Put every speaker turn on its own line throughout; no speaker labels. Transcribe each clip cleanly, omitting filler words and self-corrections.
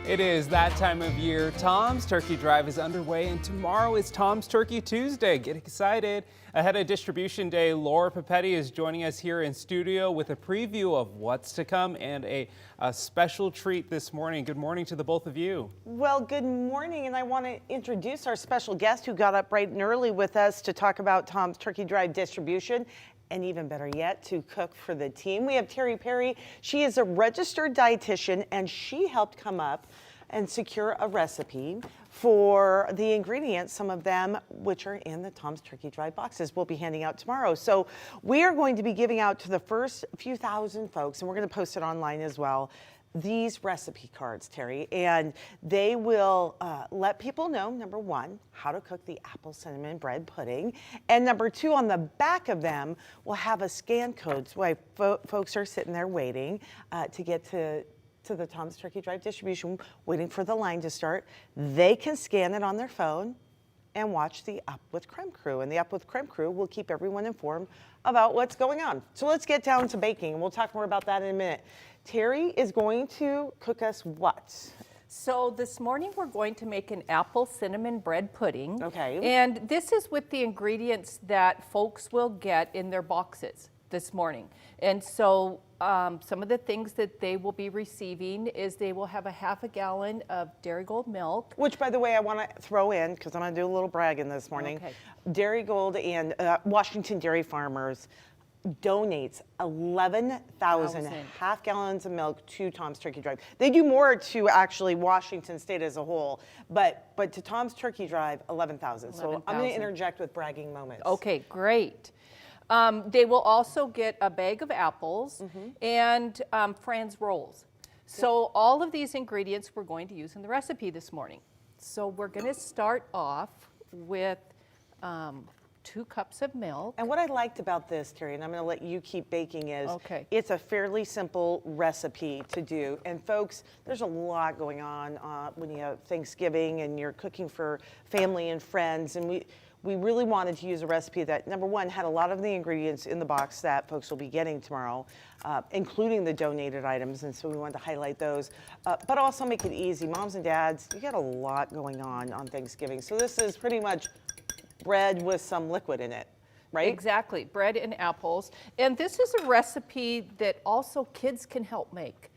It is that time of year. Tom's Turkey Drive is underway, and tomorrow is Tom's Turkey Tuesday. Get excited. Ahead of Distribution Day, Laura Papetti is joining us here in studio with a preview of what's to come and a special treat this morning. Good morning to the both of you.
Well, good morning, and I want to introduce our special guest who got up bright and early with us to talk about Tom's Turkey Drive distribution. And even better yet, to cook for the team. We have Terry Perry. She is a registered dietitian, and she helped come up and secure a recipe for the ingredients, some of them which are in the Tom's Turkey Drive boxes we'll be handing out tomorrow. So we are going to be giving out to the first few thousand folks, and we're going to post it online as well, these recipe cards, Terry, and they will let people know, number one, how to cook the apple cinnamon bread pudding, and number two, on the back of them, we'll have a scan code. So why folks are sitting there waiting to get to the Tom's Turkey Drive distribution, waiting for the line to start. They can scan it on their phone and watch the Up with Krem crew. And the Up with Krem crew will keep everyone informed about what's going on. So let's get down to baking, and we'll talk more about that in a minute. Terry is going to cook us what?
So this morning we're going to make an apple cinnamon bread pudding.
Okay.
And this is with the ingredients that folks will get in their boxes this morning. And so some of the things that they will be receiving is they will have a half a gallon of Dairy-Gold milk.
Which, by the way, I want to throw in, because I'm going to do a little bragging this morning.
Okay.
Dairy-Gold and Washington Dairy Farmers donates 11,000 half gallons of milk to Tom's Turkey Drive. They do more to actually Washington State as a whole, but to Tom's Turkey Drive, 11,000. So I'm going to interject with bragging moments.
Okay, great. They will also get a bag of apples and Fran's rolls. So all of these ingredients we're going to use in the recipe this morning. So we're going to start off with 2 cups of milk.
And what I liked about this, Terry, and I'm going to let you keep baking, is it's a fairly simple recipe to do. And folks, there's a lot going on when you have Thanksgiving and you're cooking for family and friends. And we really wanted to use a recipe that, number one, had a lot of the ingredients in the box that folks will be getting tomorrow, including the donated items, and so we wanted to highlight those, but also make it easy. Moms and dads, you got a lot going on Thanksgiving, so this is pretty much bread with some liquid in it, right?
Exactly, bread and apples. And this is a recipe that also kids can help make.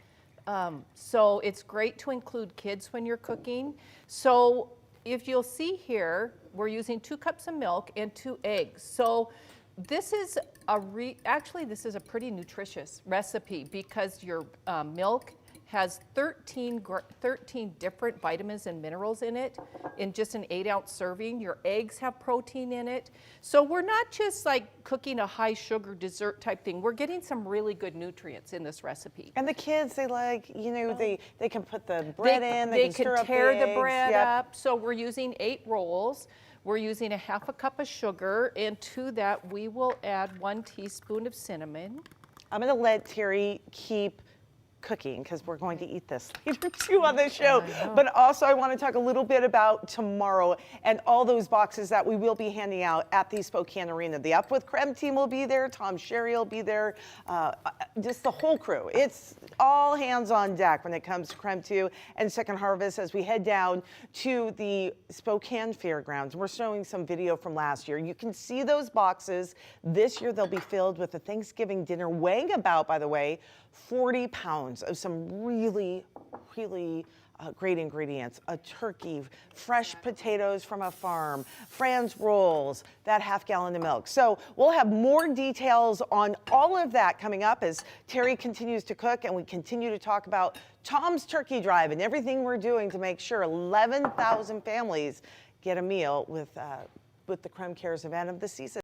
So it's great to include kids when you're cooking. So if you'll see here, we're using 2 cups of milk and 2 eggs. So this is actually this is a pretty nutritious recipe because your milk has 13 different vitamins and minerals in it in just an 8-ounce serving. Your eggs have protein in it. So we're not just like cooking a high sugar dessert type thing. We're getting some really good nutrients in this recipe.
And the kids, they like, you know, they can put the bread in, they can stir up
tear
the
the bread up. So we're using 8 rolls. We're using a half a cup of sugar, and to that we will add 1 teaspoon of cinnamon.
I'm going to let Terry keep cooking because we're going to eat this later too on the show. But also I want to talk a little bit about tomorrow and all those boxes that we will be handing out at the Spokane Arena. The Up with Krem team will be there, Tom Sherry will be there, just the whole crew. It's all hands on deck when it comes to Krem 2 and Second Harvest as we head down to the Spokane Fairgrounds. We're showing some video from last year. You can see those boxes. This year they'll be filled with a Thanksgiving dinner weighing about, by the way, 40 pounds of some really great ingredients. A turkey, fresh potatoes from a farm, Fran's rolls, that half gallon of milk. So we'll have more details on all of that coming up as Terry continues to cook and we continue to talk about Tom's Turkey Drive and everything we're doing to make sure 11,000 families get a meal with the krem-cares event of the season.